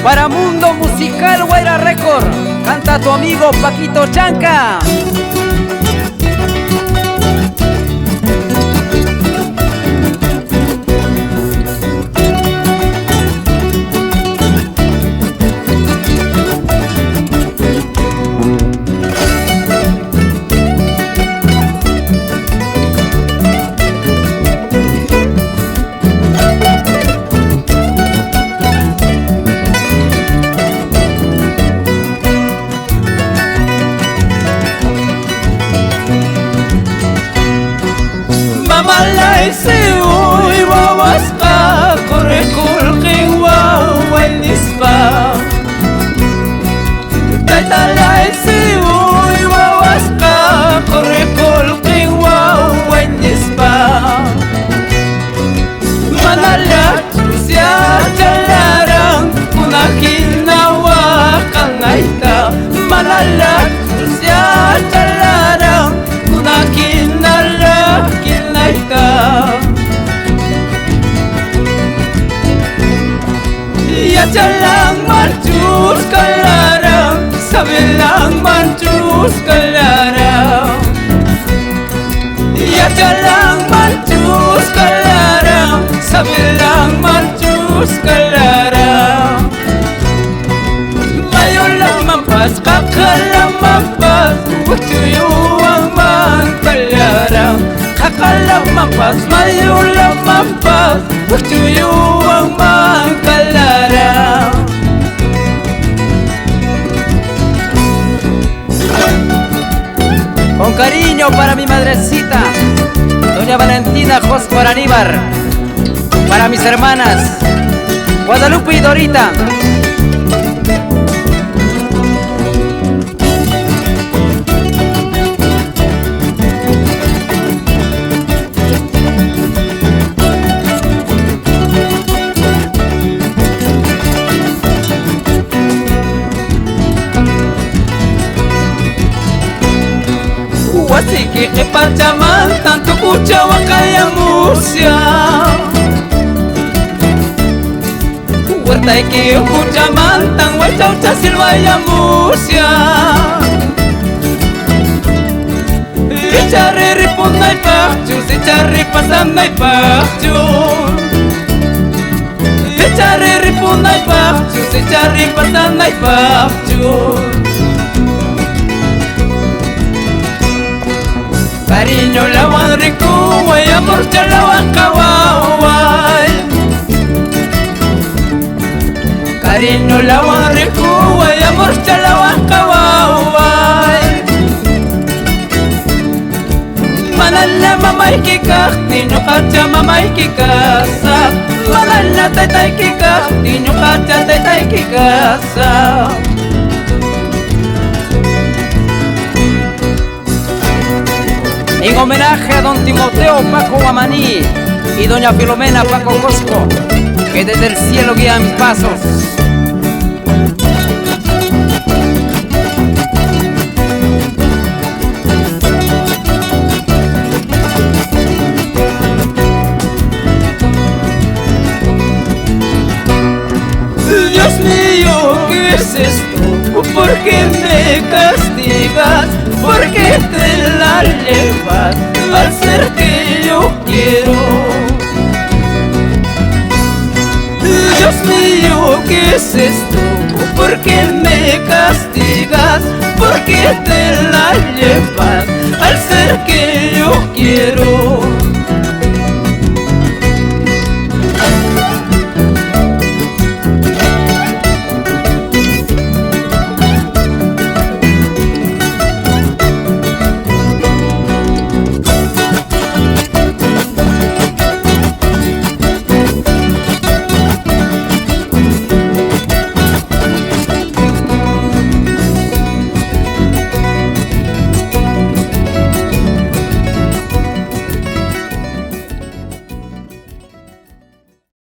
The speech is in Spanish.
Para Mundo Musical Guayra Record, canta tu amigo Paquito Chanca. Mamalay siuy wawas ka kurikulking wawan nispa Taytalay siuy wawas ka kurikulking wawan nispa Manalat siya jalarang kunakin nawa kangaita Manalat siya jalarang kunakin nalakin Ya jalang mancus kalarang Sabilang mancus kalarang Ya jalang mancus kalarang Sabilang mancus kalarang Mayulang mampas kakalang mampas Wajuyuang mangkalarang Kakalang mampas, mayulang mampas Wajuyuang mangkalarang Con cariño para mi madrecita Doña Valentina Josco Aníbar. Para mis hermanas Guadalupe y Dorita. Wasiki kipachaman tanto kucha wakaya musya Huerta iki kuchaman tan wachau chasil waya musya Ichari ripun nai pakchus, ichari pasan nai pakchus Ichari ripun nai pakchus, ichari pasan nai pakchus Cariño lawan riku, way amor chalawan kawaway Cariño lawan riku, way amor chalawan kawaway Manala mamay kikak, tinyo kacha mamay kikasak Manala taytay kikak, tinyo kacha taytay kikasak En homenaje a don Timoteo Paco Guamaní y doña Filomena Paco Cosco, que desde el cielo guía mis pasos. Dios mío, ¿qué es esto? ¿Por qué me castigas? ¿Por qué te la llevas al ser que yo quiero? Dios mío, ¿qué es esto? ¿Por qué me castigas? ¿Por qué te la llevas al ser que yo quiero?